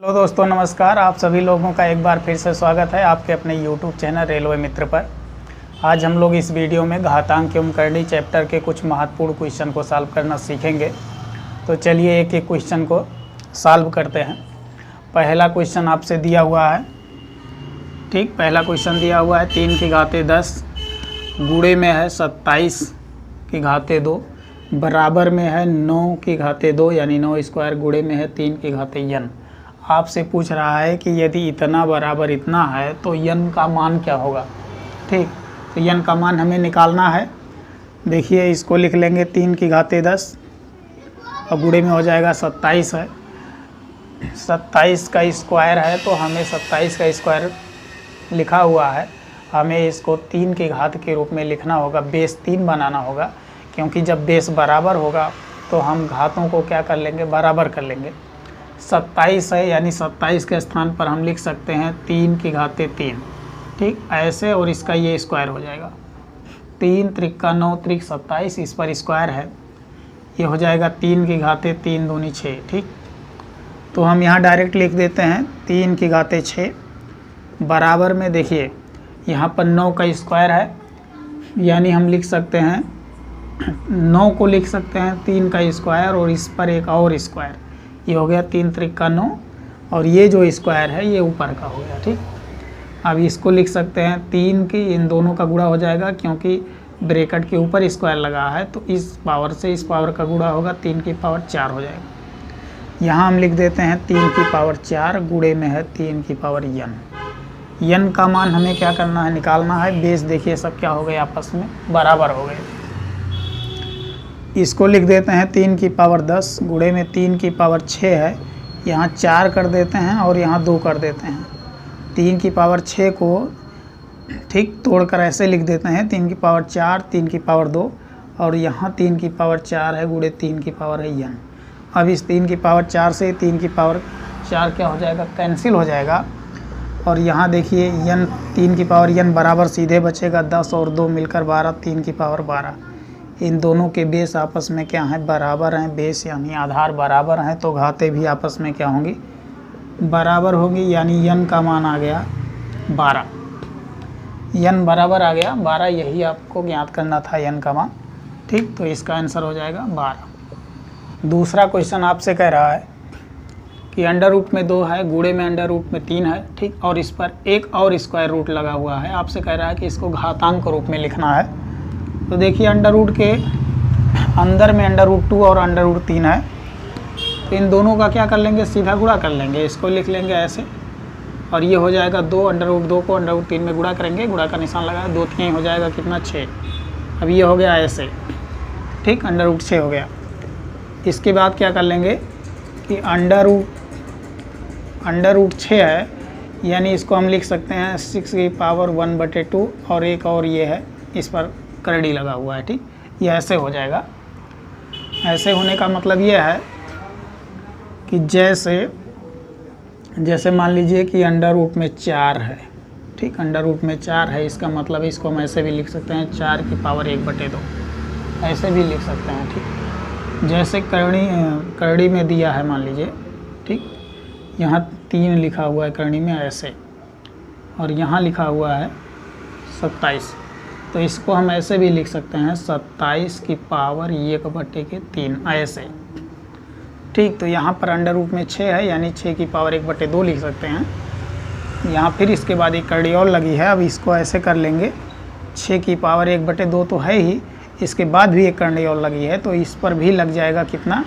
Hello दोस्तों, नमस्कार। आप सभी लोगों का एक बार फिर से स्वागत है आपके अपने YouTube चैनल रेलवे मित्र पर। आज हम लोग इस वीडियो में घातांक एवं करणी चैप्टर के कुछ महत्वपूर्ण क्वेश्चन को सॉल्व करना सीखेंगे। तो चलिए एक एक क्वेश्चन को सॉल्व करते हैं। पहला क्वेश्चन आपसे दिया हुआ है, ठीक। पहला क्वेश्चन दिया हुआ है 3 की घाते 10 गुणे में है 27 की घाते 2 बराबर में है 9 की घाते 2 यानी 9 स्क्वायर गुणे में है 3 की घाते n। आपसे पूछ रहा है कि यदि इतना बराबर इतना है तो n का मान क्या होगा, ठीक। तो n का मान हमें निकालना है। देखिए इसको लिख लेंगे 3 की घाते 10 और गुणे में हो जाएगा 27 है। 27 का स्क्वायर है तो हमें 27 का स्क्वायर लिखा हुआ है, हमें इसको 3 की घात के रूप में लिखना होगा, बेस 3 बनाना होगा। क्योंकि जब बेस बराबर होगा तो हम घातों को क्या कर लेंगे, बराबर कर लेंगे। 27 है यानी 27 के स्थान पर हम लिख सकते हैं 3 की घाते 3, ठीक ऐसे, और इसका ये स्क्वायर हो जाएगा। 3 त्रिक 9 त्रिक 27, इस पर स्क्वायर है, ये हो जाएगा 3 की घाते 3 दूनी 6, ठीक। तो हम यहाँ डायरेक्ट लिख देते हैं 3 की घाते 6 बराबर में, देखिए यहाँ पर 9 का स्क्वायर है यानी हम लिख सकते हैं 9 को लिख सकते हैं 3 का स्क्वायर और इस पर एक और स्क्वायर, ये हो गया 3 त्रिक 9 और ये जो स्क्वायर है ये ऊपर का हो गया, ठीक। अब इसको लिख सकते हैं 3 की इन दोनों का गुणा हो जाएगा, क्योंकि ब्रैकेट के ऊपर स्क्वायर लगा है तो इस पावर से इस पावर का गुणा होगा, 3 की पावर 4 हो जाएगा। यहाँ हम लिख देते हैं 3 की पावर 4 गुणे में है 3 की पावर n का मान हमें क्या करना है, निकालना है। बेस देखिए सब क्या हो गए, आपस में बराबर हो गए। इसको लिख देते हैं 3 की पावर 10 गुणे में 3 की पावर 6 है, यहाँ 4 कर देते हैं और यहाँ 2 कर देते हैं। 3 की पावर 6 को ठीक तोड़कर ऐसे लिख देते हैं 3 की पावर 4 3 की पावर 2 और यहाँ 3 की पावर 4 है गुणे 3 की पावर है n। अब इस 3 की पावर 4 से 3 की पावर 4 क्या हो जाएगा, कैंसिल हो जाएगा। और यहाँ देखिए n 3 की पावर n बराबर सीधे बचेगा 10 और 2 मिलकर 12, 3 की पावर 12। इन दोनों के बेस आपस में क्या हैं, बराबर हैं। बेस यानी आधार बराबर हैं तो घातें भी आपस में क्या होंगी, बराबर होंगी, यानी n का मान आ गया 12। n बराबर आ गया 12, यही आपको ज्ञात करना था n का मान, ठीक। तो इसका आंसर हो जाएगा 12। दूसरा क्वेश्चन आपसे कह रहा है कि अंडर रूट में 2 है गुणे में अंडर रूट में 3 है, ठीक, और इस पर एक और स्क्वायर रूट लगा हुआ है। आपसे कह रहा है कि इसको घातांक रूप में लिखना है। तो देखिए अंडर रूट के अंदर में अंडर रूट 2 और अंडर रूट 3 है, तो इन दोनों का क्या कर लेंगे, सीधा गुणा कर लेंगे। इसको लिख लेंगे ऐसे और ये हो जाएगा 2, अंडर रूट 2 को अंडर रूट 3 में गुणा करेंगे, गुणा का निशान लगाया, 2 3 हो जाएगा कितना, 6। अब ये हो गया ऐसे, ठीक, अंडर रूट 6 हो गया। इसके बाद क्या कर लेंगे कि अंडर रूट 6 है यानी इसको हम लिख सकते हैं 6 की पावर 1/2 और एक और ये है, इस पर करड़ी लगा हुआ है, ठीक। ये ऐसे हो जाएगा। ऐसे होने का मतलब ये है कि जैसे मान लीजिए कि अंडर रूट में 4 है, ठीक, अंडर रूट में 4 है, इसका मतलब इसको हम ऐसे भी लिख सकते हैं 4 की पावर 1/2, ऐसे भी लिख सकते हैं, ठीक। जैसे करड़ी में दिया है मान लीजिए, ठीक, यहाँ 3 लिखा हुआ है करणी में ऐसे, और यहाँ लिखा हुआ है 27, तो इसको हम ऐसे भी लिख सकते हैं 27 की पावर 1/3 ऐसे, ठीक। तो यहाँ पर अंडर रूट में 6 है यानी 6 की पावर 1/2 लिख सकते हैं। यहाँ फिर इसके बाद एक करड़ी और लगी है, अब इसको ऐसे कर लेंगे 6 की पावर 1/2 तो है ही, इसके बाद भी एक करड़ी और लगी है तो इस पर भी लग जाएगा कितना,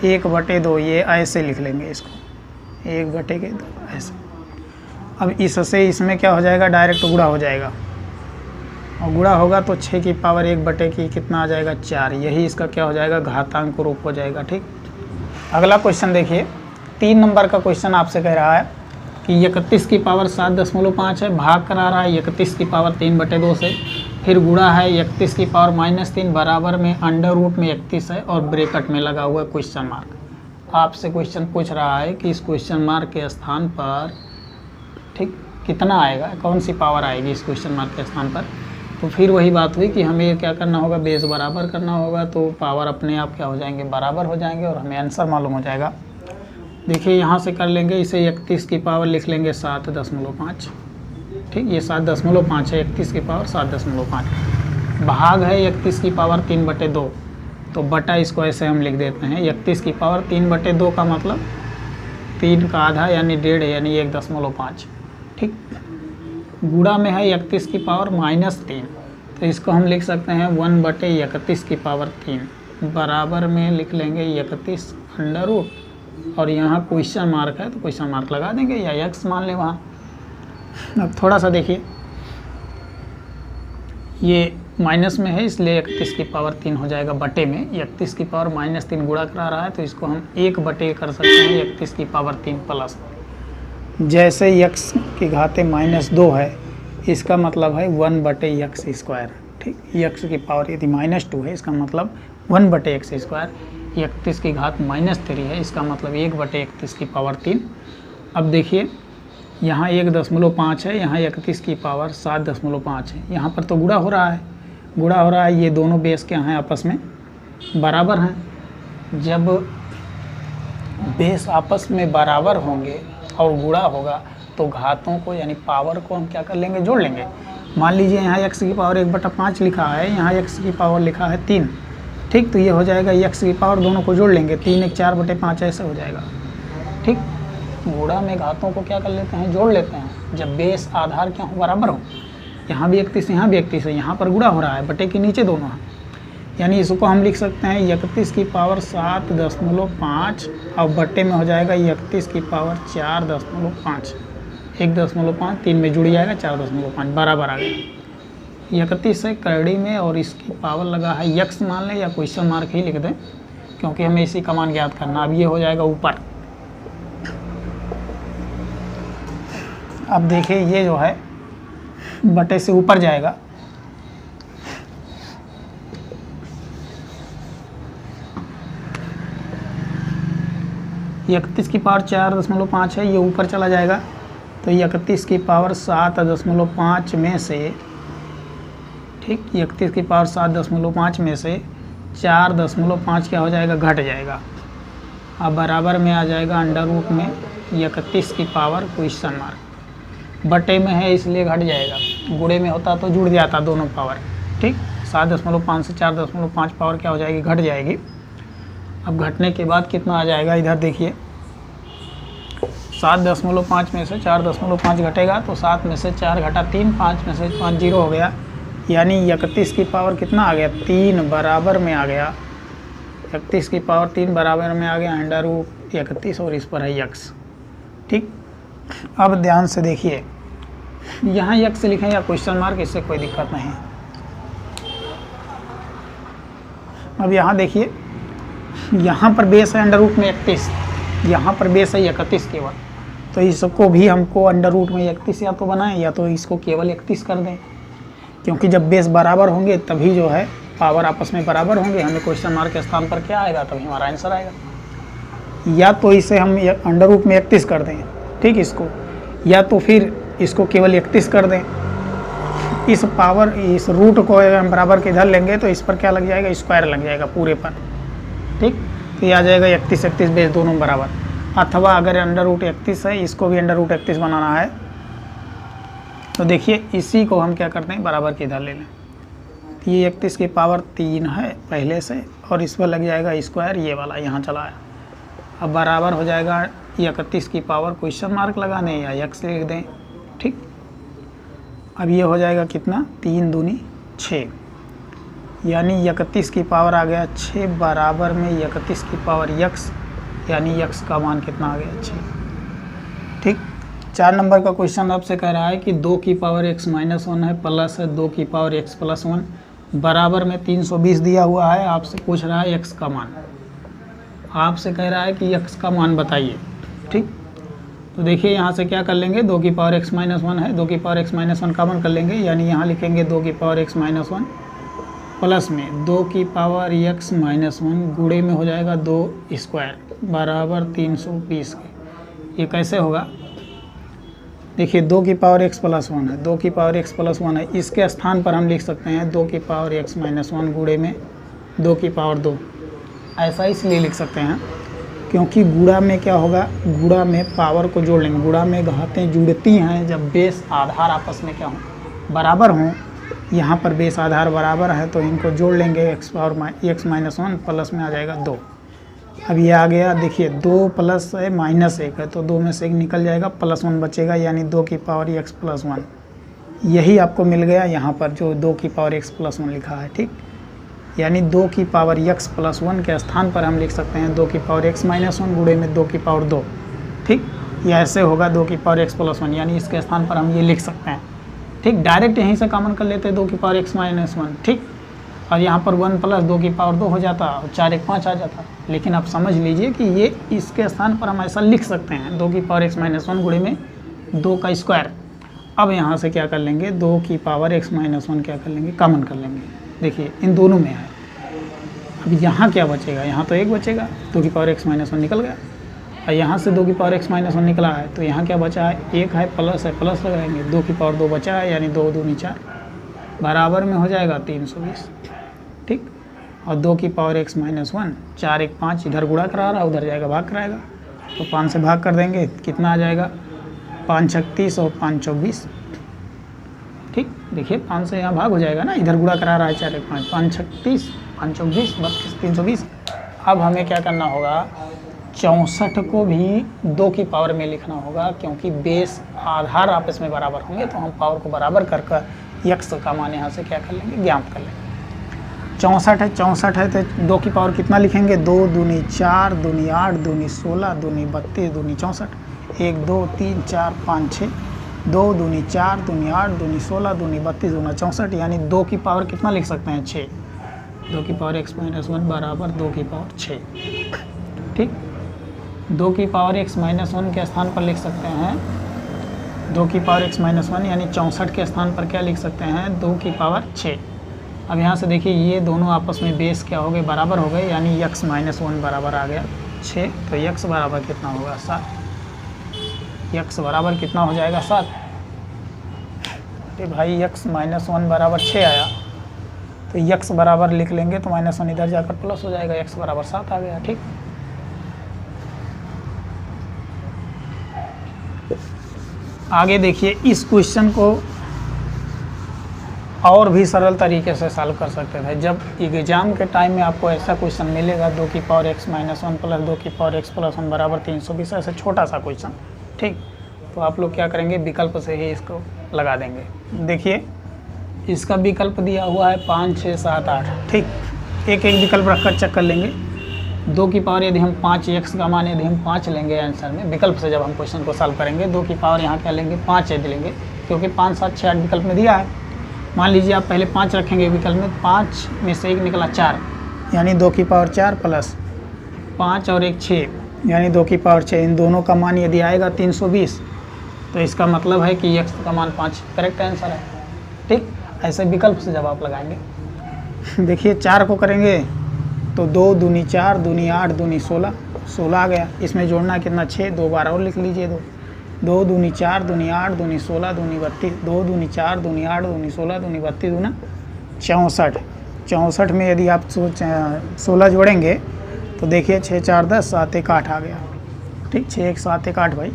1/2, ये ऐसे लिख लेंगे इसको 1/2 ऐसे। अब इससे इसमें क्या हो जाएगा, डायरेक्ट गुणा हो जाएगा, और गुणा होगा तो 6 की पावर 1/2 की कितना आ जाएगा, 4। यही इसका क्या हो जाएगा, घातांक रूप हो जाएगा, ठीक। अगला क्वेश्चन देखिए 3 नंबर का क्वेश्चन आपसे कह रहा है कि 31 की पावर 7.5 है, भाग करा रहा है 31 की पावर 3/2 से, फिर गुणा है 31 की पावर -3 बराबर में अंडर रूट में 31 है और ब्रैकेट में लगा हुआ क्वेश्चन मार्क। आपसे क्वेश्चन पूछ रहा है कि इस क्वेश्चन मार्क के स्थान पर, ठीक, कितना आएगा, कौन सी पावर आएगी इस क्वेश्चन मार्क के स्थान पर। तो फिर वही बात हुई कि हमें क्या करना होगा, बेस बराबर करना होगा, तो पावर अपने आप क्या हो जाएंगे, बराबर हो जाएंगे और हमें आंसर मालूम हो जाएगा। देखिए यहाँ से कर लेंगे इसे 31 की पावर लिख लेंगे 7.5। ठीक, ये 7.5 है, 31 की पावर 7.5 भाग है 31 की पावर 3/2, तो बटा इसको ऐसे हम लिख देते हैं 31 की पावर 3/2 का मतलब 3 का आधा यानी 1.5 यानी 1.5। ठीक, गुणा में है 31 की पावर -3, तो इसको हम लिख सकते हैं 1/31 की पावर 3 बराबर में लिख लेंगे 31 अंडर रूट, और यहाँ क्वेश्चन मार्क है तो क्वेश्चन मार्क लगा देंगे या x मान लें वहाँ। अब थोड़ा सा देखिए, ये माइनस में है इसलिए 31 की पावर 3 हो जाएगा बटे में, 31 की पावर -3 गुणा करा रहा है तो इसको हम 1 बटे कर सकते हैं 31 की पावर 3 प्लस, जैसे x की घाते -2 है इसका मतलब है 1/x²। ठीक, x की पावर यदि -2 है इसका मतलब 1/x², 31 की घात -3 है इसका मतलब 1/31 की पावर 3। अब देखिए यहाँ 1.5 है, यहाँ 31 की पावर 7.5 है, यहाँ पर तो गुणा हो रहा है, ये दोनों बेस क्या हैं आपस में बराबर हैं। जब बेस आपस में बराबर होंगे और गुणा होगा तो घातों को यानी पावर को हम क्या कर लेंगे, जोड़ लेंगे। मान लीजिए यहाँ x की पावर 1/5 लिखा है, यहाँ x की पावर लिखा है 3। ठीक, तो ये हो जाएगा x की पावर दोनों को जोड़ लेंगे, 3 1 4/5 ऐसे हो जाएगा। ठीक, गुणा में घातों को क्या कर लेते हैं, जोड़ लेते हैं जब बेस आधार क्या हो, बराबर हो। यहाँ भी 31 यहाँ भी 31 है, यहाँ पर गुणा हो रहा है, बटे के नीचे दोनों हैं, यानी इसको हम लिख सकते हैं 31 की पावर 7.5 और बटे में हो जाएगा 31 की पावर 4.5, 1.5 3 में जुड़ जाएगा 4.5 बराबर आ गया। 31 है करड़ी में और इसकी पावर लगा है x मान लें या क्वेश्चन मार्क ही लिख दें क्योंकि हमें इसी का मान ज्ञात करना। अब ये हो जाएगा ऊपर। अब देखिए ये जो है बटे से ऊपर जाएगा, ये 31 की पावर 4.5 है, ये ऊपर चला जाएगा तो 31 की पावर 7.5 में से, ठीक, 31 की पावर 7.5 में से 4.5 क्या हो जाएगा, घट जाएगा। अब बराबर में आ जाएगा अंडर रूट में 31 की पावर क्वेश्चन मार्क, बटे में है इसलिए घट जाएगा, गुणे में होता तो जुड़ जाता दोनों पावर। ठीक, 7.5 से 4.5 पावर क्या हो जाएगी, घट जाएगी। अब घटने के बाद कितना आ जाएगा, इधर देखिए 7.5 में से 4.5 घटेगा तो 7 में से 4 घटा 3, 5 में से 5 0 हो गया, यानी 31 की पावर कितना आ गया, 3 बराबर में आ गया। 31 की पावर 3 बराबर में आ गया अंडर रूट 31 और इस पर है x। ठीक, अब ध्यान से देखिए यहाँ x लिखें या क्वेश्चन मार्क, इससे कोई दिक्कत नहीं। अब यहाँ देखिए यहाँ पर बेस है अंडर रूट में 31, यहाँ पर बेस है 31 केवल, तो इसको भी हमको अंडर रूट में 31 या तो बनाएं या तो इसको केवल 31 कर दें, क्योंकि जब बेस बराबर होंगे तभी जो है पावर आपस में बराबर होंगे, हमें क्वेश्चन मार्क के स्थान पर क्या आएगा तभी हमारा आंसर आएगा। या तो इसे हम अंडर रूट में 31 कर दें, ठीक, इसको, या तो फिर इसको केवल 31 कर दें। इस पावर इस रूट को हम बराबर के इधर लेंगे तो इस पर क्या लग जाएगा, स्क्वायर लग जाएगा पूरे पर। ठीक, तो ये आ जाएगा 31 बेस दोनों बराबर। अथवा अगर अंडर रूट 31 है इसको भी अंडर रूट 31 बनाना है तो देखिए इसी को हम क्या करते हैं, बराबर के इधर ले लें। ये 31 की पावर 3 है पहले से और इस पर लग जाएगा स्क्वायर, ये वाला यहाँ चला है। अब बराबर हो जाएगा 31 की पावर क्वेश्चन मार्क लगाने या x लिख दें। ठीक, अब ये हो जाएगा कितना, 3 दूनी 6, यानी 31 की पावर आ गया 6 बराबर में 31 की पावर x, यानी x का मान कितना आ गया, 6। ठीक, 4 नंबर का क्वेश्चन आपसे कह रहा है कि 2 की पावर x माइनस 1 है प्लस है 2 की पावर x प्लस 1 बराबर में 320 दिया हुआ है। आपसे पूछ रहा है x का मान, आपसे कह रहा है कि x का मान बताइए। ठीक, तो देखिए यहाँ से क्या कर लेंगे, 2 की पावर x माइनस 1 है, 2 की पावर x माइनस 1 कॉमन कर लेंगे, यानी यहाँ लिखेंगे 2 की पावर x माइनस 1 प्लस में 2 की पावर x माइनस 1 गुणे में हो जाएगा 2 स्क्वायर बराबर 320 के। ये कैसे होगा, देखिए 2 की पावर x प्लस 1 है, 2 की पावर x प्लस 1 है, इसके स्थान पर हम लिख सकते हैं 2 की पावर x माइनस 1 गुणे में 2 की पावर 2। ऐसा इसलिए लिख सकते हैं क्योंकि गुणा में क्या होगा, गुणा में पावर को जोड़ लेंगे। गुणा में घातें जुड़ती हैं जब बेस आधार आपस में क्या हों, बराबर हों। यहाँ पर बेस आधार बराबर है तो इनको जोड़ लेंगे, x माइनस 1 प्लस में आ जाएगा 2। अब ये आ गया, देखिए 2 प्लस है माइनस 1 है तो 2 में से 1 निकल जाएगा, प्लस 1 बचेगा, यानी 2 की पावर x प्लस 1। यही आपको मिल गया यहाँ पर जो 2 की पावर x प्लस 1 लिखा है, ठीक। यानी 2 की पावर x प्लस 1 के स्थान पर हम लिख सकते हैं 2 की पावर x माइनस 1 गुणे में 2 की पावर 2, ठीक। या ऐसे होगा 2 की पावर x प्लस 1, यानी इसके स्थान पर हम ये लिख सकते हैं, ठीक। डायरेक्ट यहीं से कॉमन कर लेते हैं 2 की पावर x माइनस 1, ठीक। और यहाँ पर 1 प्लस 2 की पावर 2 हो जाता और 4 1 5 आ जाता। लेकिन आप समझ लीजिए कि ये इसके स्थान पर हम ऐसा लिख सकते हैं 2 की पावर x माइनस 1 गुणे में 2 का स्क्वायर। अब यहाँ से क्या कर लेंगे, 2 की पावर x माइनस 1 क्या कर लेंगे, कॉमन कर लेंगे। देखिए इन दोनों में है। अब यहाँ क्या बचेगा, यहाँ तो 1 बचेगा, 2 की पावर x माइनस 1 निकल गया। और यहाँ से 2 की पावर x माइनस 1 निकला है तो यहाँ क्या बचा है, 1 है, प्लस लगाएंगे, 2 की पावर 2 बचा है, यानी 2 दूनी 4 बराबर में हो जाएगा 320, ठीक। और 2 की पावर x माइनस 1, 4 1 5, इधर गुणा करा रहा, उधर जाएगा भाग कराएगा, तो 5 से भाग कर देंगे, कितना आ जाएगा, 5 36 और 5 24, ठीक। देखिए 5 से यहाँ भाग हो जाएगा ना, इधर गुणा करा रहा है 4 1 5, 5 36 5 24 32 320। अब हमें क्या करना होगा, 64 को भी 2 की पावर में लिखना होगा, क्योंकि बेस आधार आपस में बराबर होंगे तो हम पावर को बराबर कर x का मान यहाँ से क्या कर लेंगे, ज्ञात कर लेंगे। 64 है तो 2 की पावर कितना लिखेंगे, 2 दूनी 4 दूनी 8 दूनी 16 दूनी 32 दूनी 64, 1 2 3 4 5 6, 2 दूनी 4 दूनी 8 दूनी 16 दूनी 32 दूना 64, यानी 2 की पावर कितना लिख सकते हैं, 6। 2 की पावर x माइनस 1 बराबर 2 की पावर 6, ठीक। 2 की पावर x माइनस 1 के स्थान पर लिख सकते हैं 2 की पावर x माइनस 1, यानी 64 के स्थान पर क्या लिख सकते हैं, 2 की पावर 6। अब यहाँ से देखिए ये दोनों आपस में बेस क्या हो गए, बराबर हो गए, यानी x माइनस 1 बराबर आ गया 6, तो x बराबर कितना होगा, 7। x बराबर कितना हो जाएगा, 7। अरे भाई x माइनस 1 बराबर 6 आया, तो x बराबर लिख लेंगे तो माइनस 1 इधर जाकर प्लस हो जाएगा, x बराबर 7 आ गया, ठीक। आगे देखिए, इस क्वेश्चन को और भी सरल तरीके से सॉल्व कर सकते थे। जब एग्जाम के टाइम में आपको ऐसा क्वेश्चन मिलेगा 2 की पावर x माइनस 1 प्लस 2 की पावर x प्लस 1 बराबर 320, ऐसे छोटा सा क्वेश्चन, ठीक। तो आप लोग क्या करेंगे, विकल्प से ही इसको लगा देंगे। देखिए इसका विकल्प दिया हुआ है 5 6 7 8, ठीक। एक एक विकल्प रखकर चेक कर लेंगे। 2 की पावर यदि हम 5, x का मान यदि हम 5 लेंगे आंसर में, विकल्प से जब हम क्वेश्चन को सॉल्व करेंगे 2 की पावर यहाँ क्या लेंगे, 5 यदि लेंगे, क्योंकि 5 7 6 8 विकल्प में दिया है। मान लीजिए आप पहले 5 रखेंगे विकल्प में, 5 में से 1 निकला 4, यानी 2 की पावर 4 प्लस 5 और 1 6, यानी 2 की पावर 6। इन दोनों का मान यदि आएगा 320, तो इसका मतलब है कि x का मान 5 करेक्ट आंसर है, ठीक। ऐसे विकल्प से जब आप लगाएंगे, देखिए 4 को करेंगे तो 2 दूनी 4 दूनी 8 दूनी 16 आ गया। इसमें जोड़ना कितना, 6, 2 बार और लिख लीजिए, 2 दूनी 4 दूनी 8 दूनी 16 दूनी 32, 2 दूनी 4 दूनी 8 दूनी 16 दूनी 32 दूना 64। 64 में यदि आप 16 जोड़ेंगे तो देखिए 6 4 10 7 1 8 आ गया, ठीक। 6 1 7 1 8 भाई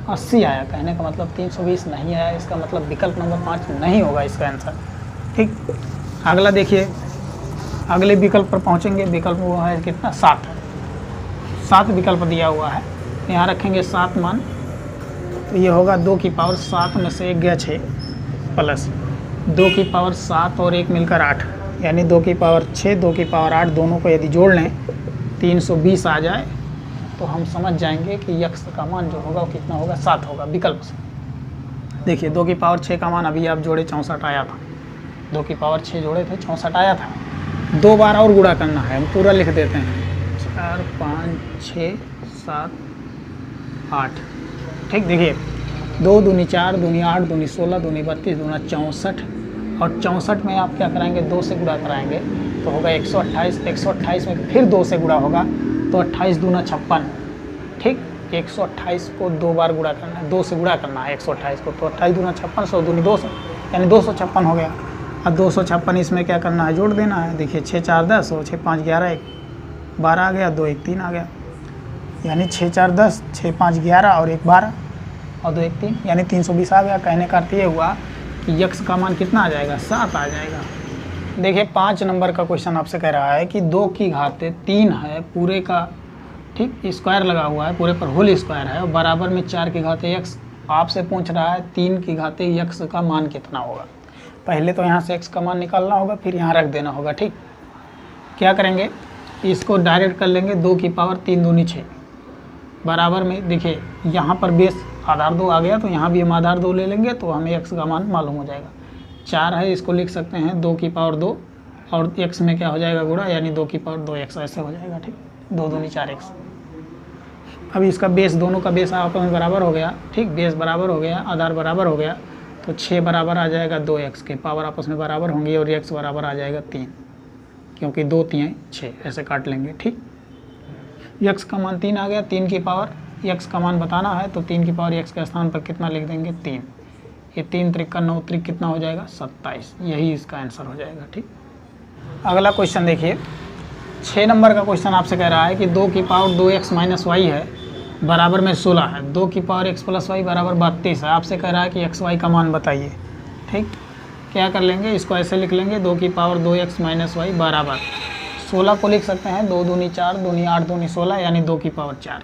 80 आया। कहने का मतलब 320 नहीं आया, इसका मतलब विकल्प नंबर 5 नहीं होगा इसका आंसर, ठीक। अगला देखिए, अगले विकल्प पर पहुंचेंगे। विकल्प वो है कितना, 7 विकल्प दिया हुआ है। यहाँ रखेंगे 7 मान, तो ये होगा 2 की पावर 7 में से 1 गया 6 प्लस 2 की पावर 7 और 1 मिलकर 8, यानी 2 की पावर 6 2 की पावर 8 दोनों को यदि जोड़ लें 320 आ जाए तो हम समझ जाएंगे कि x का मान जो होगा वो कितना होगा, 7 होगा विकल्प से। देखिए 2 की पावर 6 का मान अभी आप जोड़े 64 आया था, 2 की पावर 6 जोड़े थे 64 आया था। 2 बार और गुणा करना है, हम पूरा लिख देते हैं 4 5 6 7 8, ठीक। देखिए 2 दूनी 4 दूनी 8 दूनी 16 दूनी 32 दूना 64, और 64 में आप क्या कराएंगे, 2 से गुणा कराएंगे तो होगा 128। 128 में फिर 2 से गुणा होगा तो 28 दूना 56, ठीक। 128 को 2 बार गुणा करना है, 2 से गुणा करना है 128 को, तो 28 दूना 56, 100 दूनी 200, यानी 256 हो गया। अब 256 इसमें क्या करना है, जोड़ देना है। देखिए 6 4 10 और 6 5 11 1 12 आ गया, 2 1 3 आ गया। यानी 6 4 10, 6 5 11 और 1 12 और 2 1 3 यानी 320 आ गया। कहने का अर्थ ये हुआ कि यक्स का मान कितना आ जाएगा, 7 आ जाएगा। देखिए 5 नंबर का क्वेश्चन आपसे कह रहा है कि 2 की घात 3 है पूरे का, ठीक, स्क्वायर लगा हुआ है पूरे पर, होल स्क्वायर है और बराबर में 4 की घात एक्स। आपसे पूछ रहा है 3 की घात एक्स का मान कितना होगा। पहले तो यहाँ से एक्स का मान निकालना होगा, फिर यहाँ रख देना होगा। ठीक, क्या करेंगे, इसको डायरेक्ट कर लेंगे। 2 की पावर 3 दूनी 6 बराबर में, देखिए यहाँ पर बेस आधार 2 आ गया तो यहाँ भी हम आधार 2 ले लेंगे तो हमें एक्स का मान मालूम हो जाएगा। 4 है, इसको लिख सकते हैं 2 की पावर 2 और एक्स में क्या हो जाएगा गुणा, यानी 2 की पावर 2 एक्स ऐसे हो जाएगा। ठीक, 2 दूनी 4 एक्स। अब इसका बेस, दोनों का बेस आपस में बराबर हो गया। ठीक, बेस बराबर हो गया, आधार बराबर हो गया तो 6 बराबर आ जाएगा 2 एक्स के, पावर आपस में बराबर होंगी और एक्स बराबर आ जाएगा 3, क्योंकि 2 3 6 ऐसे काट लेंगे। ठीक, एक्स का मान 3 आ गया। 3 की पावर एक्स का मान बताना है तो 3 की पावर एक्स के स्थान पर कितना लिख देंगे, 3। ये 3 त्रिक का 9 त्रिक कितना हो जाएगा, 27। यही इसका आंसर हो जाएगा। ठीक, अगला क्वेश्चन देखिए 6 नंबर का क्वेश्चन आपसे कह रहा है कि 2 की पावर 2x माइनस वाई है बराबर में 16 है। 2 की पावर x प्लस वाई बराबर 32 है। आपसे कह रहा है कि एक्स वाई का मान बताइए। ठीक, क्या कर लेंगे, इसको ऐसे लिख लेंगे 2 की पावर 2x माइनस वाई बराबर 16 को लिख सकते हैं 2 दूनी 4 दूनी 8 दूनी 16 यानी 2 की पावर 4।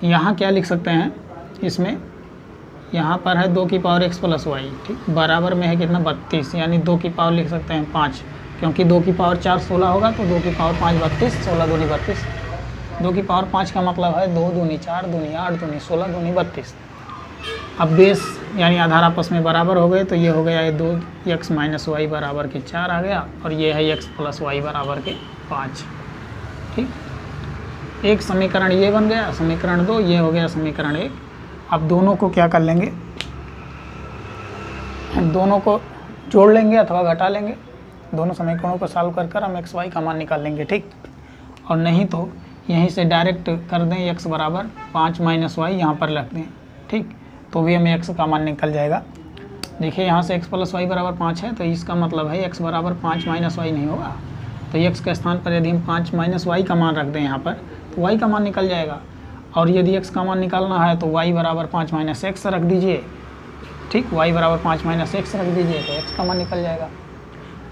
यहाँ क्या लिख सकते हैं, इसमें यहाँ पर है 2 की पावर x प्लस वाई, ठीक, बराबर में है कितना 32 यानी 2 की पावर लिख सकते हैं 5, क्योंकि 2 की पावर 4 16 होगा तो 2 की पावर 5 32, 16 दूनी 32। 2 की पावर 5 का मतलब है 2 दूनी 4 दूनी 8 दूनी 16 दूनी 32। अब बेस यानी आधार आपस में बराबर हो गए तो ये हो गया ये 2x माइनस वाई बराबर के 4 आ गया और ये है x प्लस वाई बराबर के 5। ठीक, एक समीकरण ये बन गया, समीकरण 2 ये हो गया समीकरण 1। अब दोनों को क्या कर लेंगे, दोनों को जोड़ लेंगे अथवा घटा लेंगे। दोनों समीकरणों को सॉल्व कर हम एक्स वाई का मान निकाल लेंगे। ठीक, और नहीं तो यहीं से डायरेक्ट कर दें x बराबर 5 माइनस वाई, यहाँ पर रख दें। ठीक, तो भी हमें x का मान निकल जाएगा। देखिए यहाँ से x प्लस वाई बराबर 5 है तो इसका मतलब है x बराबर 5 माइनस वाई नहीं होगा, तो x के स्थान पर यदि हम 5 माइनस वाई का मान रख दें यहाँ पर तो y का मान निकल जाएगा। और यदि x का मान निकालना है तो y बराबर 5 माइनस एक्स रख दीजिए। ठीक, y बराबर 5 माइनस एक्स रख दीजिए तो x का मान निकल जाएगा।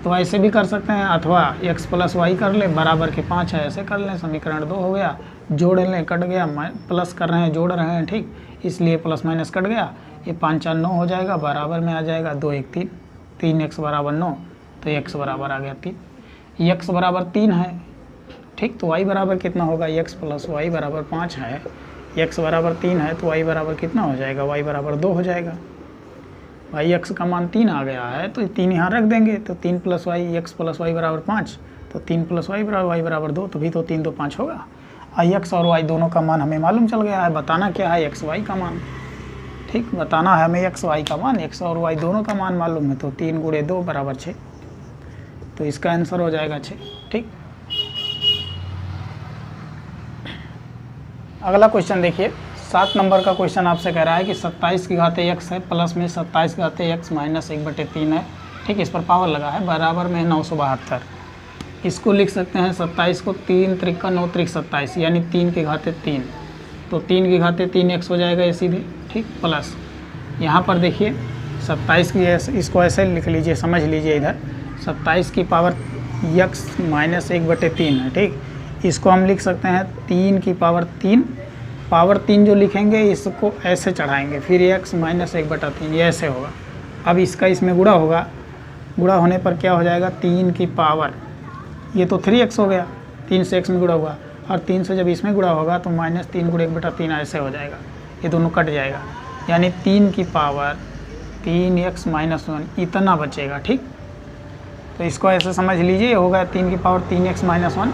तो ऐसे भी कर सकते हैं अथवा x प्लस वाई कर ले, बराबर के 5 है ऐसे कर लें, समीकरण 2 हो गया। जोड़ लें, कट गया, प्लस कर रहे हैं जोड़ रहे हैं, ठीक, इसलिए प्लस माइनस कट गया। ये 5 4 9 हो जाएगा, बराबर में आ जाएगा 2 1 3, 3x बराबर 9 तो x बराबर आ गया 3। x बराबर 3 है। ठीक, तो y बराबर कितना होगा, x प्लस वाई बराबर 5 है, x बराबर 3 है तो y बराबर कितना हो जाएगा, y बराबर 2 हो जाएगा। भाई x का मान 3 आ गया है तो 3 यहाँ रख देंगे तो 3 plus y, x plus y बराबर 5 तो 3 प्लस वाई बराबर 2, तो भी तो 3 2 5 होगा। x और y दोनों का मान हमें मालूम चल गया है। बताना क्या है, x y का मान। ठीक, बताना है हमें x y का मान, x और y दोनों का मान मालूम है तो 3 गुणे 2 बराबर 6, तो इसका आंसर हो जाएगा 6। ठीक, अगला क्वेश्चन देखिए 7 नंबर का क्वेश्चन आपसे कह रहा है कि 27 की घाते x है प्लस में 27 की घाते x माइनस 1/3 है। ठीक, इस पर पावर लगा है, बराबर में 972। इसको लिख सकते हैं 27 को 3 त्रिक का 9 त्रिक 27 यानी 3 की घाते 3, तो 3 की घाते 3x हो जाएगा ये सीधे। ठीक, प्लस यहाँ पर देखिए 27 की, इसको ऐसे लिख लीजिए, समझ लीजिए इधर 27 की पावर x माइनस 1/3 है। ठीक, इसको हम लिख सकते हैं 3 की पावर 3, पावर 3 जो लिखेंगे इसको ऐसे चढ़ाएंगे, फिर x माइनस 1/3 ये ऐसे होगा। अब इसका इसमें गुणा होगा, गुणा होने पर क्या हो जाएगा, 3 की पावर, ये तो 3x हो गया, 3 से x में गुणा हुआ और 3 से जब इसमें गुणा होगा तो माइनस 3 गुणे 1/3 ऐसे हो जाएगा, ये दोनों कट जाएगा, यानी 3 की पावर 3x माइनस 1 इतना बचेगा। ठीक, तो इसको ऐसे समझ लीजिए, हो गया 3 की पावर 3x माइनस 1,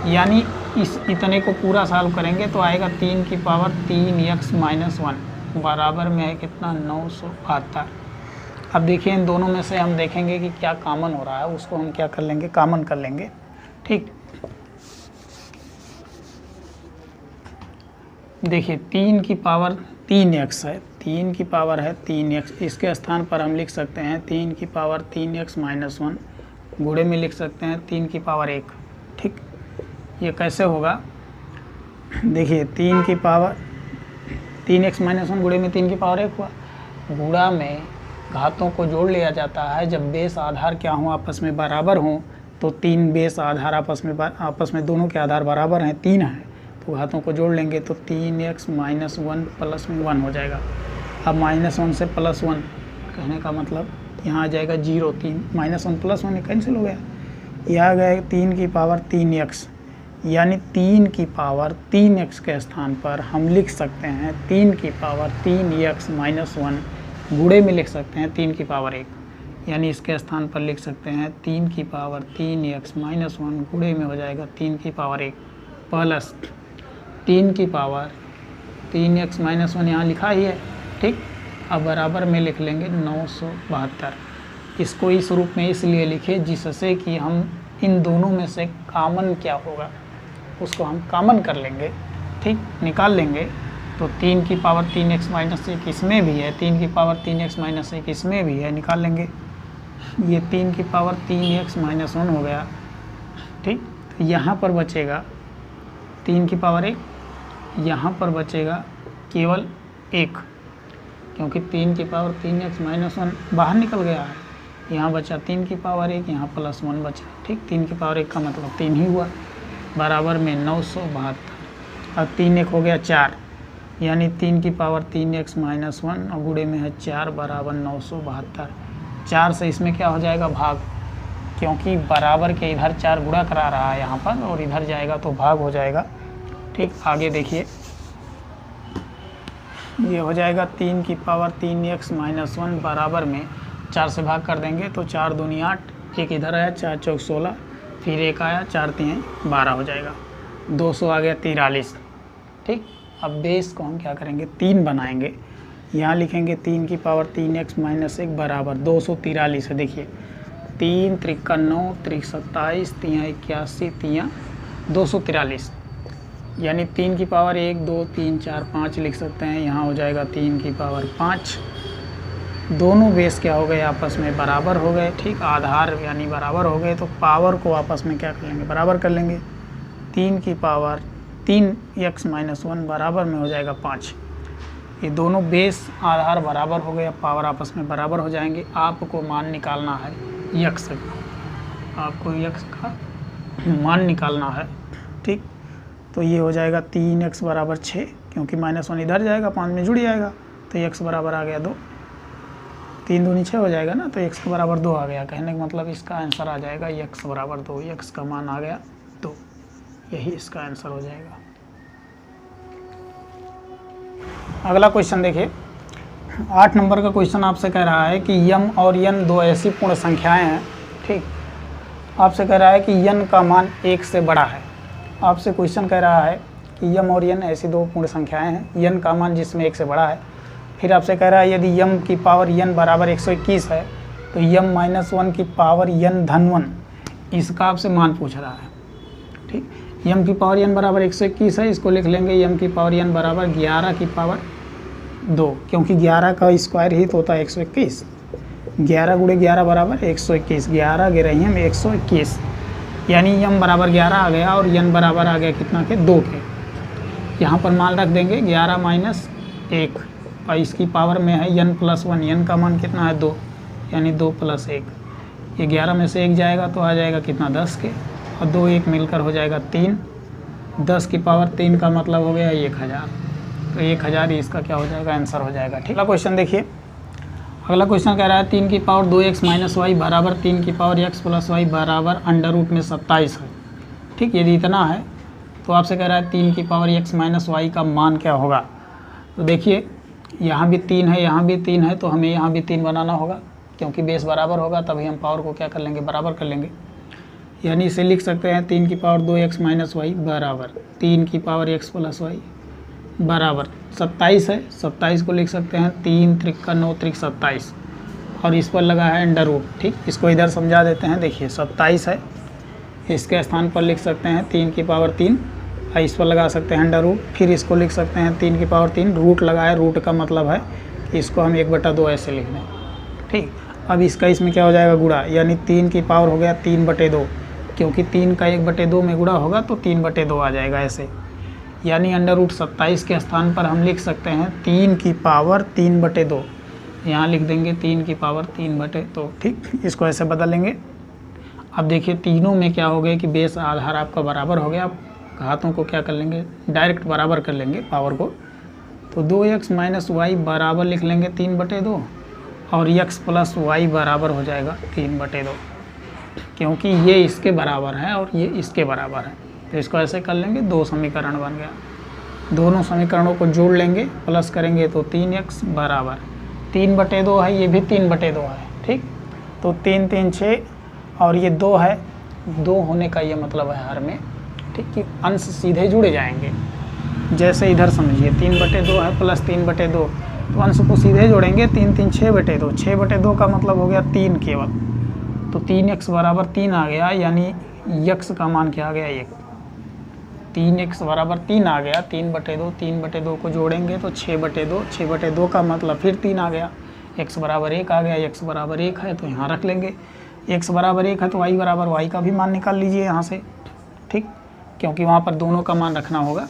यानी इस इतने को पूरा सॉल्व करेंगे तो आएगा 3 की पावर 3x माइनस 1 बराबर में है कितना, 972। अब देखिए इन दोनों में से हम देखेंगे कि क्या कॉमन हो रहा है, उसको हम क्या कर लेंगे, कॉमन कर लेंगे। ठीक, देखिए 3 की पावर 3x है, 3 की पावर है 3x, इसके स्थान पर हम लिख सकते हैं 3 की पावर 3x माइनस 1, गुणे में लिख सकते हैं 3 की पावर 1। ठीक, ये कैसे होगा, देखिए 3 की पावर 3x-1 गुणे में 3 की पावर 1 हुआ। गुणा में घातों को जोड़ लिया जाता है जब बेस आधार क्या हो, आपस में बराबर हों। तो 3 बेस आधार आपस में दोनों के आधार बराबर हैं, 3 है, तो घातों को जोड़ लेंगे तो 3x-1 प्लस में 1 हो जाएगा। अब -1 से +1 कहने का मतलब यहाँ आ जाएगा 0। 3 -1 + 1 कैंसिल हो गया। यह आ गया 3 की पावर 3x, यानी 3 की पावर 3x के स्थान पर हम लिख सकते हैं 3 की पावर 3x-1 गुणे में लिख सकते हैं 3 की पावर 1, यानी इसके स्थान पर लिख सकते हैं 3 की पावर 3x-1 गुणे में हो जाएगा 3 की पावर 1 प्लस 3 की पावर 3x-1 यहाँ लिखा ही है, ठीक। अब बराबर में लिख लेंगे 972। इसको इस रूप में इसलिए लिखे जिससे कि हम इन दोनों में से कॉमन क्या होगा उसको हम कॉमन कर लेंगे, ठीक, निकाल लेंगे। तो 3 की पावर 3x-1 इसमें भी है, 3 की पावर 3x-1 इसमें भी है, निकाल लेंगे। ये 3 की पावर 3x-1 हो गया, ठीक। तो यहाँ पर बचेगा 3 की पावर 1, यहाँ पर बचेगा केवल 1, क्योंकि 3 की पावर 3x-1 बाहर निकल गया है। यहाँ बचा 3 की पावर 1, यहाँ +1 बचा, ठीक। 3 की पावर 1 का मतलब 3 ही हुआ, बराबर में 972। अब 3 1 हो गया 4, यानी 3 की पावर 3x-1 और गुणे में है 4 बराबर 972। 4 से इसमें क्या हो जाएगा भाग, क्योंकि बराबर के इधर 4 गुणा करा रहा है यहाँ पर और इधर जाएगा तो भाग हो जाएगा, ठीक। आगे देखिए ये हो जाएगा 3 की पावर 3x-1 बराबर में 4 से भाग कर देंगे तो 4 दूनी 8, 1 इधर आया 4 चौक 16, फिर 1 आया 4 3 12 हो जाएगा, 200 आ गया 43, ठीक। अब बेस को हम क्या करेंगे 3 बनाएंगे, यहाँ लिखेंगे 3 की पावर 3x-1 बराबर 243 है। देखिए 3 त्रिका 9 त्रिक 27 तियाँ 81 तियाँ 243, यानी 3 की पावर 1 2 3 4 5 लिख सकते हैं। यहाँ हो जाएगा 3 की पावर 5। दोनों बेस क्या हो गए आपस में बराबर हो गए, ठीक। आधार यानी बराबर हो गए तो पावर को आपस में क्या कर लेंगे बराबर कर लेंगे। 3 की पावर 3x-1 बराबर में हो जाएगा 5। ये दोनों बेस आधार बराबर हो गए, पावर आपस में बराबर हो जाएंगे। आपको मान निकालना है यक्स का, आपको यक्स का मान निकालना है, ठीक। तो ये हो जाएगा 3x बराबर 6, क्योंकि -1 इधर जाएगा 5 में जुड़ जाएगा, तो x बराबर आ गया 2। 3 दूनी 6 हो जाएगा ना, तो x के बराबर 2 आ गया। कहने का मतलब इसका आंसर आ जाएगा x बराबर 2, x का मान आ गया 2, यही इसका आंसर हो जाएगा। अगला क्वेश्चन देखिए, 8 नंबर का क्वेश्चन आपसे कह रहा है कि m और n दो ऐसी पूर्ण संख्याएं हैं, ठीक। आपसे कह रहा है कि n का मान 1 से बड़ा है। आपसे क्वेश्चन कह रहा है कि m और n ऐसी दो पूर्ण संख्याएं हैं, n का मान जिसमें 1 से बड़ा है। फिर आपसे कह रहा है यदि m की पावर n बराबर 121 है तो m-1 की पावर n धन 1, इसका आपसे मान पूछ रहा है, ठीक। m की पावर n बराबर 121 है, इसको लिख लेंगे m की पावर n बराबर 11 की पावर 2, क्योंकि 11 का स्क्वायर ही तो होता है 121। 11 गुणे 11 बराबर 121, 11 11 121, यानी m बराबर 11 आ गया और n बराबर आ गया कितना के 2 के। यहाँ पर मान रख देंगे 11 - 1 और इसकी पावर में है n + 1, n का मान कितना है 2, यानी 2 + 1। ये 11 में से 1 जाएगा तो आ जाएगा कितना 10 के, और 2 1 मिलकर हो जाएगा 3। 10 की पावर 3 का मतलब हो गया 1000, तो 1000 ही इसका क्या हो जाएगा आंसर हो जाएगा, ठीक। अगला क्वेश्चन देखिए, अगला क्वेश्चन कह रहा है 3 की पावर 2x - y बराबर 3 की पावर x + y बराबर √ में 27 है, ठीक। यदि इतना है तो आपसे कह रहा है 3 की पावर x - y का मान क्या होगा। तो देखिए यहाँ भी 3 है, यहाँ भी 3 है, तो हमें यहाँ भी 3 बनाना होगा, क्योंकि बेस बराबर होगा तभी हम पावर को क्या कर लेंगे बराबर कर लेंगे। यानी इसे लिख सकते हैं 3 की पावर 2x - y बराबर 3 की पावर x + y बराबर 27 है। 27 को लिख सकते हैं 3 त्रिका 9 त्रिक 27, और इस पर लगा है √ ठीक। इसको इधर समझा देते हैं। देखिए 27 है, इसके स्थान पर लिख सकते हैं 3 की पावर 3, और इस पर लगा सकते हैं √ फिर इसको लिख सकते हैं 3 की पावर 3, रूट लगाए, रूट का मतलब है कि इसको हम 1/2 ऐसे लिख दें, ठीक। अब इसका इसमें क्या हो जाएगा गुणा, यानी 3 की पावर हो गया 3/2, क्योंकि 3 का 1/2 में गुणा होगा तो 3/2 आ जाएगा ऐसे। यानी √27 के स्थान पर हम लिख सकते हैं 3 की पावर 3/2। यहाँ लिख देंगे 3 की पावर 3/2। ठीक, इसको ऐसे बदलेंगे। अब देखिए तीनों में क्या हो गया कि बेस आधार आपका बराबर हो गया। अब घातों को क्या कर लेंगे, डायरेक्ट बराबर कर लेंगे पावर को। तो 2x - y बराबर लिख लेंगे 3/2 और x + y बराबर हो जाएगा 3/2, क्योंकि ये इसके बराबर है और ये इसके बराबर है। तो इसको ऐसे कर लेंगे, 2 समीकरण बन गया। दोनों समीकरणों को जोड़ लेंगे, प्लस करेंगे तो 3x बराबर 3/2 है, ये भी 3/2 है। ठीक, तो 3 3 6 और ये 2 है। 2 होने का ये मतलब है हर में, ठीक, कि अंश सीधे जुड़े जाएंगे। जैसे इधर समझिए 3/2 है प्लस 3/2, तो अंश को सीधे जोड़ेंगे। 3 3 6/2, 6/2 का मतलब हो गया 3 केवल। तो 3x बराबर 3 आ गया, यानी x का मान क्या आ गया 1। 3x बराबर 3 आ गया। 3/2, 3/2 को जोड़ेंगे तो 6/2, 6/2 का मतलब फिर 3 आ गया। x बराबर 1 आ गया। x बराबर 1 है तो यहाँ रख लेंगे। x बराबर 1 है तो y बराबर y का भी मान निकाल लीजिए यहाँ से। ठीक, क्योंकि वहाँ पर दोनों का मान रखना होगा।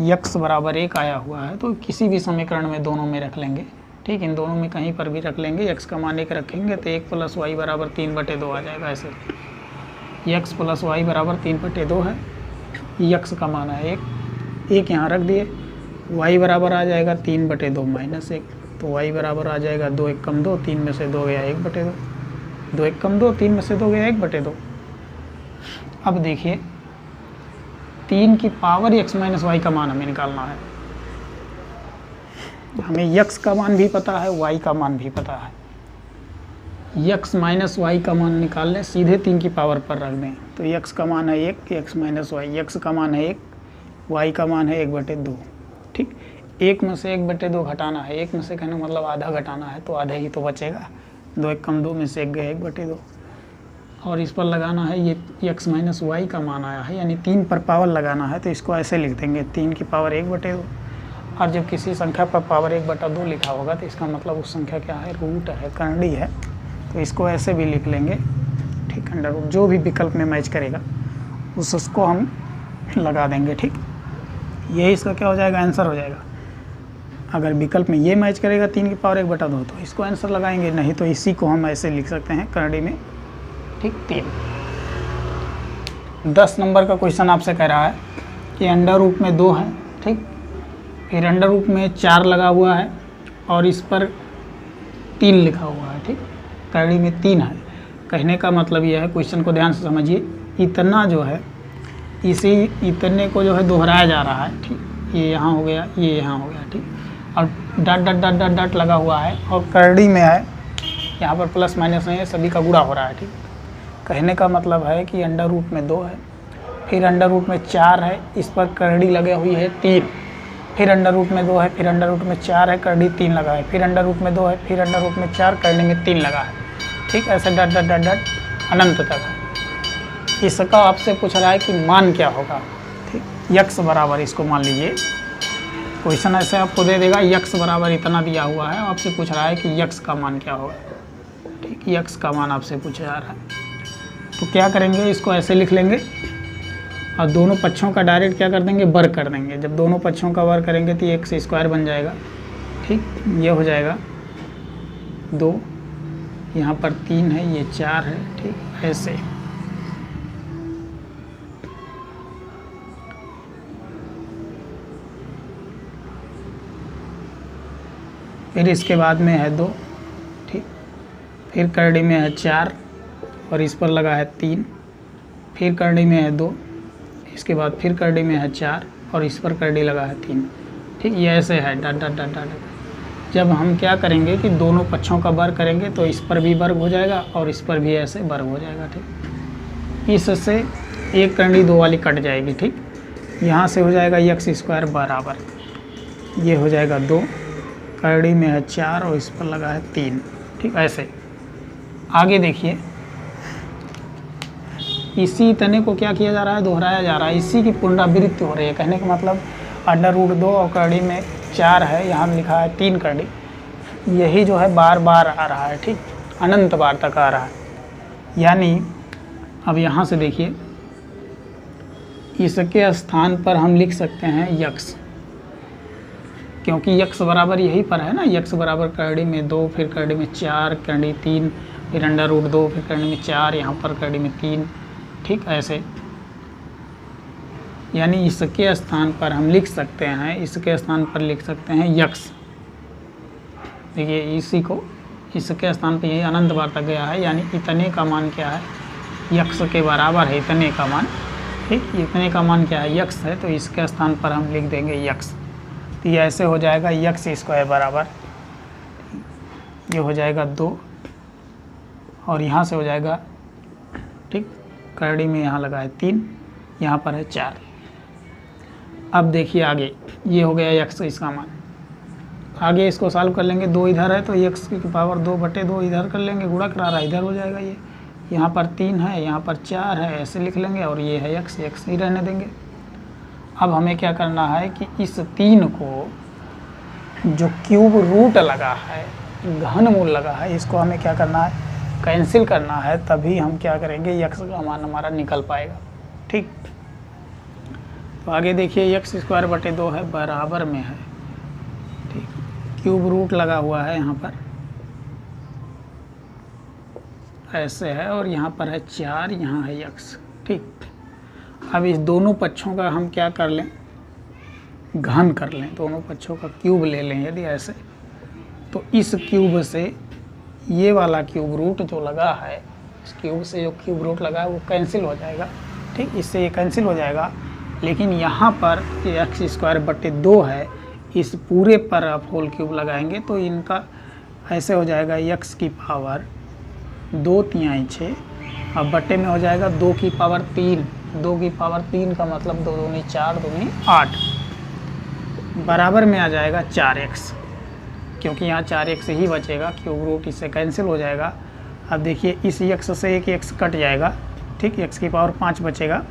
x बराबर 1 आया हुआ है तो किसी भी समीकरण में दोनों में रख लेंगे। ठीक, इन दोनों में कहीं पर भी रख लेंगे। x का मान 1 रखेंगे तो 1 + y बराबर 3/2 आ जाएगा। ऐसे x + y बराबर 3/2 है। x का मान है 1 यहाँ रख दिए। y बराबर आ जाएगा 3/2 - 1, तो y बराबर आ जाएगा 2 1 कम 2, 3 में से 2 गया 1/2। 2 1 कम 2, 3 में से 2 गया 1/2। अब देखिए 3 की पावर x - y का मान हमें निकालना है। हमें x का मान भी पता है, y का मान भी पता है। x - y का मान निकाल लें, सीधे 3 की पावर पर रख दें। तो x का मान है 1, x - y, x का मान है 1, y का मान है 1/2। ठीक, 1 में से 1/2 घटाना है। 1 में से कहने मतलब आधा घटाना है, तो आधा ही तो बचेगा। 2 1 कम 2 में से 1 गया 1/2। और इस पर लगाना है, ये x - y का मान आया है, यानी 3 पर पावर लगाना है। तो इसको ऐसे लिख देंगे 3 की पावर 1/2। और जब किसी संख्या पर पावर 1/2 लिखा होगा तो इसका मतलब उस संख्या क्या है, रूट है, करंडी है। तो इसको ऐसे भी लिख लेंगे। ठीक, √, जो भी विकल्प में मैच करेगा उसको हम लगा देंगे। ठीक, यही इसका क्या हो जाएगा, आंसर हो जाएगा। अगर विकल्प में ये मैच करेगा 3 की पावर 1/2 तो इसको आंसर लगाएंगे, नहीं तो इसी को हम ऐसे लिख सकते हैं करंडी में। ठीक, 3। 10 नंबर का क्वेश्चन आपसे कह रहा है कि √ में 2 है। ठीक, फिर √ में 4 लगा हुआ है और इस पर 3 लिखा हुआ है। ठीक, करंडी में 3 है। कहने का मतलब यह है, क्वेश्चन को ध्यान से समझिए, इतना जो है इसी इतने को जो है दोहराया जा रहा है। ठीक, ये यहाँ हो गया, ये यहाँ हो गया। ठीक, और dot dot dot dot dot लगा हुआ है और करंडी में है, यहाँ पर प्लस माइनस नहीं है, सभी का गुणा हो रहा है। ठीक, कहने का मतलब है कि √ में 2 है, फिर √ में 4 है, इस पर करंडी लगी हुई है 3, फिर √ में 2 है, फिर √ में 4 है, करंडी 3 लगा है, फिर √ में 2 है, फिर √ में 4, करंडी में 3 लगा है। ठीक, ऐसे डट डट डट डट अनंत तक है। इसका आपसे पूछ रहा है कि मान क्या होगा। ठीक, x बराबर, इसको मान लीजिए क्वेश्चन ऐसे आपको दे देगा, x बराबर इतना दिया हुआ है, आपसे पूछ रहा है कि x का मान क्या होगा। ठीक, x का मान आपसे पूछा जा रहा है, तो क्या करेंगे, इसको ऐसे लिख लेंगे और दोनों पक्षों का डायरेक्ट क्या कर देंगे, वर्ग कर देंगे। जब दोनों पक्षों का वर्ग करेंगे तो x² बन जाएगा। ठीक, ये हो जाएगा 2, यहाँ पर 3 है, ये 4 है। ठीक, ऐसे फिर इसके बाद में है 2। ठीक, फिर करंडी में है 4 और इस पर लगा है 3, फिर करंडी में है 2, इसके बाद फिर करंडी में है 4 और इस पर करंडी लगा है 3। ठीक, ये ऐसे है डट डट डट डट। जब हम क्या करेंगे कि दोनों पक्षों का वर्ग करेंगे तो इस पर भी वर्ग हो जाएगा और इस पर भी ऐसे वर्ग हो जाएगा। ठीक, इससे एक करंडी 2 वाली कट जाएगी। ठीक, यहाँ से हो जाएगा x² बराबर, ये हो जाएगा 2, करंडी में है 4 और इस पर लगा है 3। ठीक, ऐसे आगे देखिए, इसी तने को क्या किया जा रहा है, दोहराया जा रहा है, इसी की पुनरावृत्ति हो रही है। कहने का मतलब √2 और करंडी में 4 है, यहाँ लिखा है 3 करंडी, यही जो है बार बार आ रहा है। ठीक, अनंत बार तक आ रहा है। यानी अब यहाँ से देखिए इसके स्थान पर हम लिख सकते हैं यक्स, क्योंकि यक्स बराबर यही पर है ना, यक्स बराबर करड़ी में 2, फिर करड़ी में 4, करड़ी 3, फिर √2, फिर करड़ी में 4, यहाँ पर करड़ी में 3, ठीक ऐसे। यानी इसके स्थान पर हम लिख सकते हैं, इसके स्थान पर लिख सकते हैं यक्स। देखिए इसी को इसके स्थान पर यही अनंत बार तक गया है, यानी इतने का मान क्या है, यक्स के बराबर है इतने का मान, ठीक। इतने का मान क्या है, यक्स है, तो इसके स्थान पर हम लिख देंगे यक्स। तो ये ऐसे हो जाएगा यक्स स्क्वायर बराबर, ये हो जाएगा 2 और यहाँ से हो जाएगा, ठीक, करड़ी में यहाँ लगा है 3, यहाँ पर है 4। अब देखिए आगे, ये हो गया यक्स इसका मान। आगे इसको सॉल्व कर लेंगे, 2 इधर है तो यक्स की पावर 2/2 इधर कर लेंगे, गुणा करा रहा इधर हो जाएगा। ये यहाँ पर 3 है, यहाँ पर 4 है, ऐसे लिख लेंगे, और ये है यक्स, यक्स ही रहने देंगे। अब हमें क्या करना है कि इस 3 को जो क्यूब रूट लगा है, घनमूल लगा है, इसको हमें क्या करना है, कैंसिल करना है, तभी हम क्या करेंगे, यक्स का मान हमारा निकल पाएगा, ठीक। तो आगे देखिए x²/2 है, बराबर में है, ठीक, क्यूब रूट लगा हुआ है यहाँ पर ऐसे है, और यहाँ पर है 4, यहाँ है यक्स, ठीक। अब इस दोनों पक्षों का हम क्या कर लें, घन कर लें, दोनों पक्षों का क्यूब ले लें यदि ऐसे, तो इस क्यूब से ये वाला क्यूब रूट जो लगा है, इस क्यूब से जो क्यूब रूट लगा है वो कैंसिल हो जाएगा, ठीक, इससे ये कैंसिल हो जाएगा। लेकिन यहाँ पर x²/2 है, इस पूरे पर आप होल क्यूब लगाएंगे तो इनका ऐसे हो जाएगा x की पावर 2/3 6, अब बट्टे में हो जाएगा 2 की पावर 3, 2 की पावर 3 का मतलब 2 दूनी 4, दूनी 8, बराबर में आ जाएगा 4x, क्योंकि यहाँ 4x ही बचेगा, क्यूब रूट इससे कैंसिल हो जाएगा। अब देखिए इस x से एक x कट जाएगा, ठीक, x की पावर 5 बचेगा।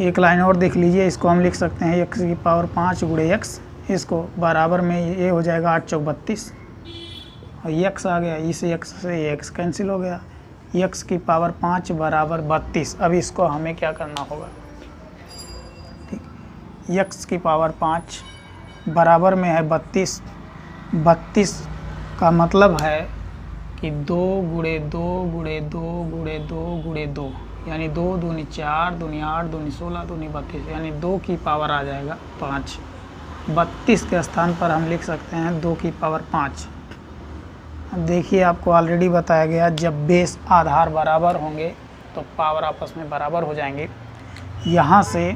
एक लाइन और देख लीजिए, इसको हम लिख सकते हैं x की पावर 5 × x, इसको बराबर में ये हो जाएगा 8 × 32, और x आ गया, इस x से ये x कैंसिल हो गया, x की पावर 5 बराबर 32। अब इसको हमें क्या करना होगा, ठीक, x की पावर 5 बराबर में है 32, 32 का मतलब है कि 2 × 2 × 2 × 2 × 2, यानी 2 दूनी 4, दूनी 8, दूनी 16, दूनी 32, यानी 2 की पावर आ जाएगा 5। 32 के स्थान पर हम लिख सकते हैं 2 की पावर 5। अब देखिए आपको ऑलरेडी बताया गया, जब बेस आधार बराबर होंगे तो पावर आपस में बराबर हो जाएंगे। यहाँ से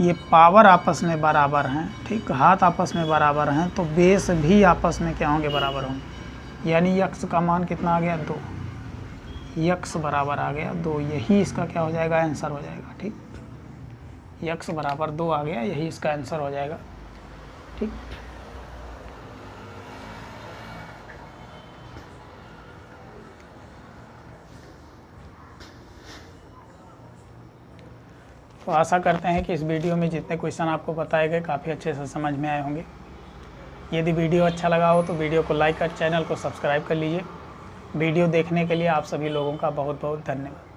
ये पावर आपस में बराबर हैं, ठीक, हाथ आपस में बराबर हैं, तो बेस भी आपस में क्या होंगे, बराबर होंगे। यानी यक्स का मान कितना आ गया, 2, यक्स बराबर आ गया 2, यही इसका क्या हो जाएगा, आंसर हो जाएगा, ठीक, यक्स बराबर 2 आ गया, यही इसका आंसर हो जाएगा, ठीक। तो आशा करते हैं कि इस वीडियो में जितने क्वेश्चन आपको बताए गए काफ़ी अच्छे से समझ में आए होंगे। यदि वीडियो अच्छा लगा हो तो वीडियो को लाइक और चैनल को सब्सक्राइब कर लीजिए। वीडियो देखने के लिए आप सभी लोगों का बहुत बहुत धन्यवाद।